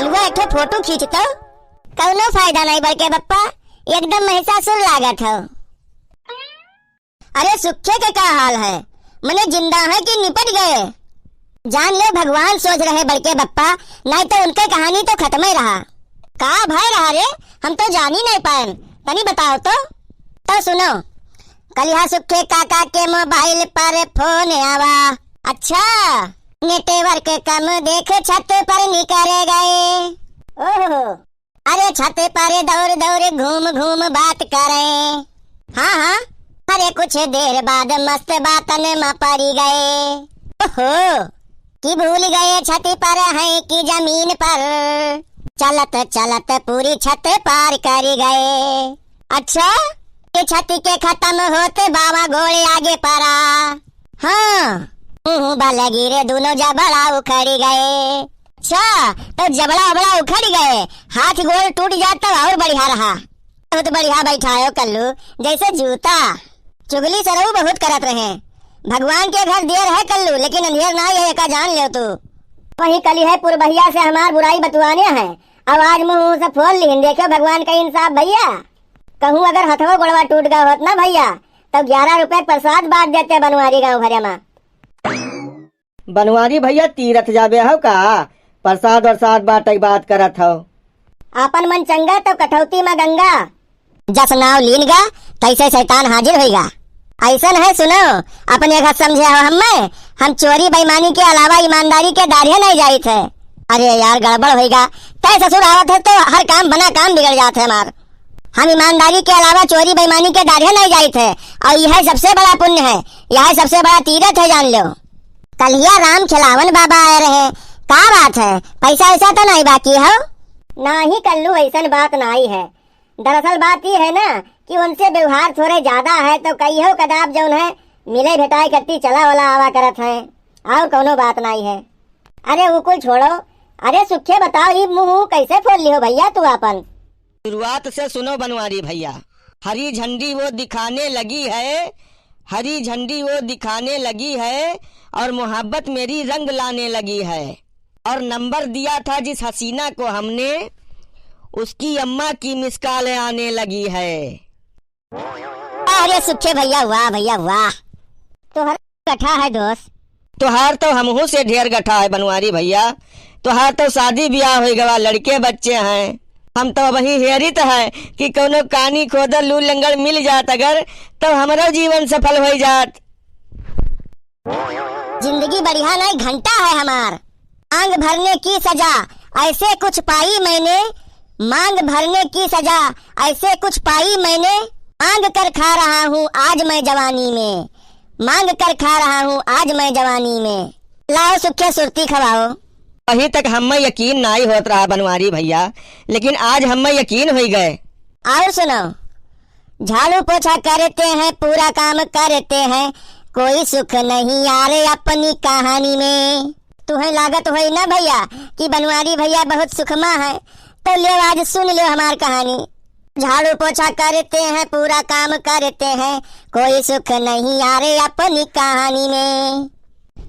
कलुआ एक फोटो खींचतो कौनो फायदा नहीं बड़के बप्पा, एकदम महिषासुर लागत हो। अरे सुखे के क्या हाल है, मने जिंदा है कि निपट गए? जान ले भगवान सोच रहे बड़के बप्पा, नहीं तो उनके कहानी तो खत्म ही रहा। का भय रहा रे, हम तो जान ही नहीं पाए, तनी बताओ तो सुनो। कलिया सुखे काका के मोबाइल पर फोन आवा। अच्छा नेटवर्क कम देख छत पर निकल गए। ओहो अरे छत पर दौड़ दौड़ घूम घूम बात करें। हाँ अरे कुछ देर बाद मस्त बातन में पड़ गए। ओहो कि भूल गए छत पर है कि जमीन पर, चलत चलत पूरी छत पार कर गए। अच्छा ये छत के खत्म होते बाबा घोड़े आगे पड़ा। हाँ बाला गिरे दोनों जबड़ा उखड़ गए। अच्छा तो जबड़ा बड़ा उखड़ गए, हाथ गोड़ टूट जाता और बढ़िया रहा। बहुत बढ़िया बैठायो कल्लू, जैसे जूता। चुगली सरऊ बहुत करत रहे। भगवान के घर देर है कल्लू, लेकिन अंधेर ना है का जान ले तू। वही कली है पुरबहिया से हमार बुराई बतवाने हैं, अब आज मुँह से फोन लीन। देखो भगवान का इंसाफ भैया, कहूँ अगर हथवा गोड़वा टूट गया होत ना भैया, तब 11 रुपए प्रसाद बांट देते बनवारी गाँव भरे में। बनवारी भैया तीरथ जाबे हो का, प्रसाद और साथ बाटे बात करत हो। आपन मन चंगा तो कठौती में गंगा, जस नाव लीन गा तैसे शैतान हाजिर होगा। ऐसा है सुनो, अपने घर समझे हो हम चोरी बेईमानी के अलावा ईमानदारी के दारिया नहीं जाई थे। अरे यार गड़बड़ होगा, तय ससुर आवत है तो हर काम बना काम बिगड़ जाते हमार। हम ईमानदारी के अलावा चोरी बेईमानी के दारिया नहीं जाई थे, और यह सबसे बड़ा पुण्य है, यह सबसे बड़ा तीरथ है जान लो। कलिया राम खिलावन बाबा आए रहे, का बात है, पैसा ऐसा तो नहीं बाकी हो? ना ही कल्लू ऐसा बात नहीं है। दरअसल बात ये है ना कि उनसे व्यवहार थोड़े ज्यादा है, तो कई हो कदाब जौन है मिले भेटाई करती चला वाला आवा करत है, और कोनो बात नहीं है। अरे वो कुल छोड़ो, अरे सुखे बताओ ये मुँह कैसे खोल लियो भैया तू अपन? शुरुआत से सुनो बनवारी भैया, हरी झंडी वो दिखाने लगी है, हरी झंडी वो दिखाने लगी है, और मोहब्बत मेरी रंग लाने लगी है। और नंबर दिया था जिस हसीना को हमने, उसकी अम्मा की मिसकालें आने लगी है। अरे सुखे भैया वाह, तोहर गठा है दोस्त। तोहार तो हमहू से ढेर गठा है बनवारी भैया, तोहार तो शादी ब्याह हो गवा, लड़के बच्चे हैं। हम तो वही हेरित है कि कोनो कानी खोदर लू लंगड़ मिल जात अगर, तो हमारा जीवन सफल हो जात। जिंदगी बढ़िया नहीं घंटा है हमार, मांग भरने की सजा ऐसे कुछ पाई मैंने, मांग भरने की सजा ऐसे कुछ पाई मैंने, मांग कर खा रहा हूँ आज मैं जवानी में, मांग कर खा रहा हूँ आज मैं जवानी में। लाओ सुखे सुरती खवाओ। अभी तक हमें यकीन नहीं होत रहा बनवारी भैया, लेकिन आज हमें यकीन हो गए। और सुनो, झाड़ू पोछा करते हैं पूरा काम करते हैं, कोई सुख नहीं यार अपनी कहानी में। तुम्हें लागत हुई ना भैया कि बनवारी भैया बहुत सुखमा है, तो ले आज सुन लो हमार कहानी। झाड़ू पोछा करते हैं पूरा काम करते हैं, कोई सुख नहीं यार अपनी कहानी में।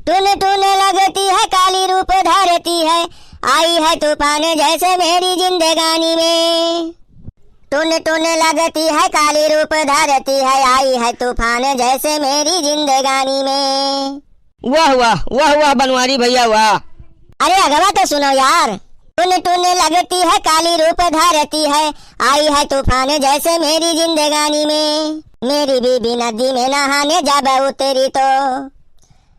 टून टून लगती है काली रूप धरती है, आई है तूफान जैसे मेरी जिंदगानी में। टून टून लगती है काली रूप धरती है, आई है तूफान जैसे मेरी जिंदगानी में। वाह वाह वाह वाह बनवारी भैया वाह। अरे अगवा तो सुनो यार। टून टून लगती है काली रूप धरती है, आई है तूफान जैसे मेरी जिंदगानी में। मेरी बीबी नदी में नहाने जब उतरी तो,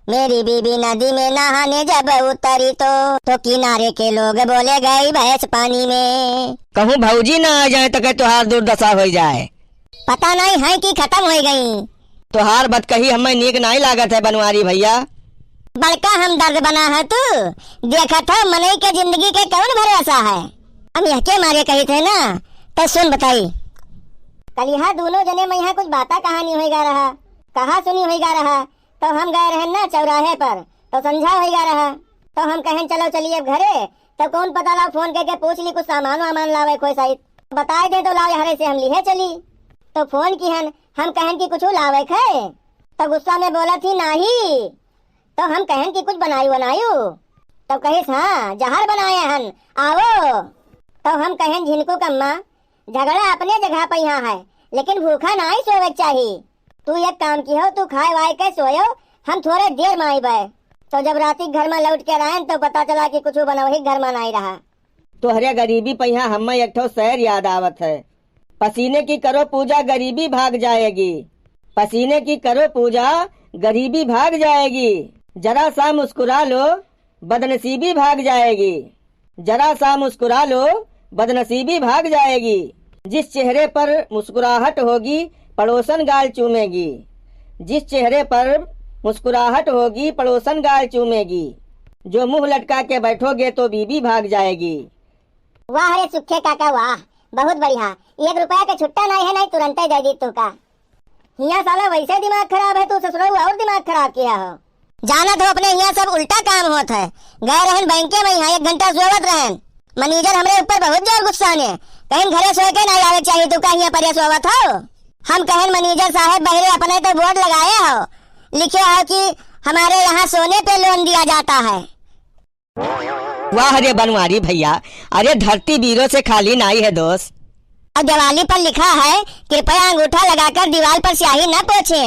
मेरी बीबी नदी में नहाने जब उतरी तो किनारे के लोग बोले गई भैंस पानी में। कहूँ भौजी ना आ जाए तो कह तुहार दुर्दशा हो जाए। पता नहीं है कि खत्म हो गई। तुहार बात कही हमें नीक नहीं लागत है बनवारी भैया। बड़का हम दर्द बना है तू, देखा था मनई के जिंदगी के कौन भरोसा है। हम यह के मारे कही थे ना, तो सुन बताई। कल यहाँ दोनों जने में यहाँ कुछ बाता कहानी होगा रहा, कहा सुनी होगा रहा, तो हम गए रहे ना चौराहे पर, तो समझा होगा रहा, तो हम कहें चलो चलिए अब घरे, तो कौन पता लाओ फोन करके पूछ ली कुछ सामान वामान लावे कोई सही, बताए दे तो लाओ हरे से हम लिए चली। तो फोन की हम कहें कि कुछ लावे खे, तो गुस्सा में बोला थी नहीं, तो हम कहें कि कुछ बनायु, तो कहिस हाँ जहर बनाए हन, आओ तो हम कहें झिनको कम्मा झगड़ा अपने जगह पे यहाँ है, लेकिन भूखा ना ही सोवे चाहिए। तू एक काम की हो, तू खाए वाए के सोयो, हम थोड़े देर में आई बे। तो जब राती घर में लौट के आए तो पता चला कि कुछ बना ही घर में नहीं रहा। तो हरे गरीबी पहिया हमें एक ठो शहर याद आवत है। पसीने की करो पूजा गरीबी भाग जाएगी, पसीने की करो पूजा गरीबी भाग जाएगी। जरा सा मुस्कुरा लो बदनसीबी भाग जाएगी, जरा सा मुस्कुरा लो बदनसीबी भाग जाएगी। जिस चेहरे पर मुस्कुराहट होगी पड़ोसन गाल चूमेगी, जिस चेहरे पर मुस्कुराहट होगी पड़ोसन गाल चूमेगी। जो मुंह लटका के बैठोगे तो बीबी भाग जाएगी। वाह रे सुखे काका वाह, बहुत बढ़िया। 1 रुपया का छुट्टा नहीं है, नहीं तुरंत ही दे दी तू का। यहाँ साला वैसे दिमाग खराब है, तू ससुराल और दिमाग खराब किया हो। जाना तो अपने यहाँ सब उल्टा काम होता है। गए रहन बैंके में, यहाँ 1 घंटा सोवत रहन। मैनेजर हमरे ऊपर बहुत जोर गुस्सा ने, कहीं घरे सो के नहीं आवे चाहिए, तू का यहाँ पर सोवत हो। हम कहें मैनेजर साहब बहरे अपने तो बोर्ड लगाए हो, लिखे हो कि हमारे यहाँ सोने पे लोन दिया जाता है। वाह रे बनवारी भैया, अरे धरती बीरों से खाली नहीं है दोस्त। और दिवाली पर लिखा है कृपया अंगूठा लगाकर दीवार पर स्याही न पोछे,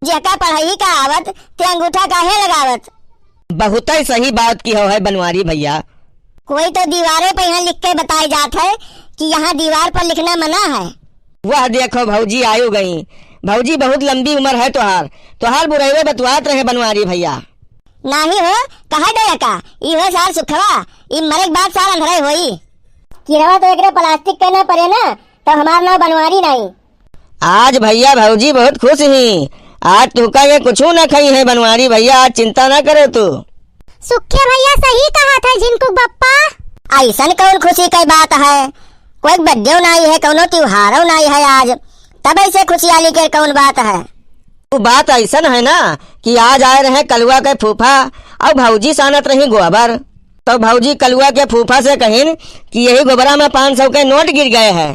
जेका पढ़ाई का आवत ते अंगूठा काहे लगावत। बहुत ही सही बात की हो है बनवारी भैया। कोई तो दीवारों पे यहाँ लिख के बताई जात है कि यहाँ दीवार पर लिखना मना है। वह देखो भौजी आयु गई। भौजी बहुत लंबी उम्र है तुहार, तुहार बुराई बतवात रहे बनवारी भैया। नाही हो कहा डोया का इहो साल सुखवा, ई मरे के बाद साल अंधराई होई। किरवा तो एकरे प्लास्टिक के ना पड़े ना, तो हमार नाम बनवारी नहीं। आज भैया भौजी बहुत खुश ही, आज तुका ये कुछ न खाई है बनवारी भैया, आज चिंता न करे तू। सुखे भैया सही कहा था झिनको बप्पा। ऐसा कौन खुशी की बात है, कोई बर्थडे नहीं है, कौनो त्योहारो नहीं है आज, तब ऐसे खुशहाली के कौन बात है। वो बात ऐसा है ना कि आज आए रहे कलुआ के फूफा और भौजी सानत रही गोबर, तो भौजी कलुआ के फूफा से कहिन कि यही गोबरा में 500 के नोट गिर गए हैं।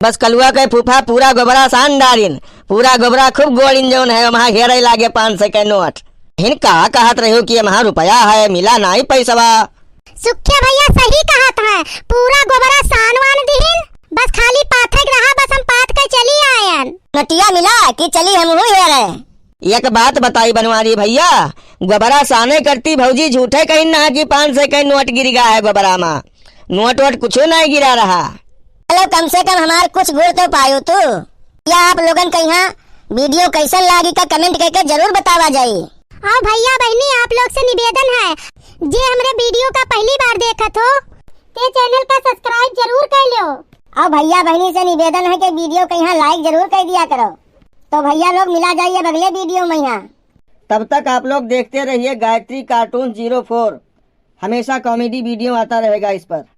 बस कलुआ के फूफा पूरा गोबरा सान डारिन, पूरा गोबरा खूब गोलिन जौन है वहाँ हेरे लागे 500 के नोट। हिन कहा कहत रहे कि वहाँ रुपया है, मिला नहीं पैसवा। सुखे भैया सही कहा था, पूरा गोबरा सानवान दिहिन, बस खाली पाथक रहा, बस हम पाथ के चली आयन। नटिया मिला कि चली हम हुई है। एक बात बताई बनवारी भैया, गोबरा साने करती भौजी झूठे कहीं ना कि 500 के नोट गिर गया है गोबरा में, नोट वोट कुछ नहीं गिरा रहा। चलो कम से कम हमारे कुछ गुड़ तो पायो तू। क्या आप लोगन के यहाँ वीडियो कैसन लागी का कमेंट करके जरूर बतावा जाये। और भैया बहनी आप लोग से निवेदन है, जे हमरे वीडियो का पहली बार देखत हो ते चैनल का सब्सक्राइब जरूर कर लो। और भैया बहनी से निवेदन है कि वीडियो को यहाँ लाइक जरूर कर दिया करो। तो भैया लोग मिला जाइए अगले वीडियो में यहाँ। तब तक आप लोग देखते रहिए गायत्री कार्टून 04, हमेशा कॉमेडी वीडियो आता रहेगा इस पर।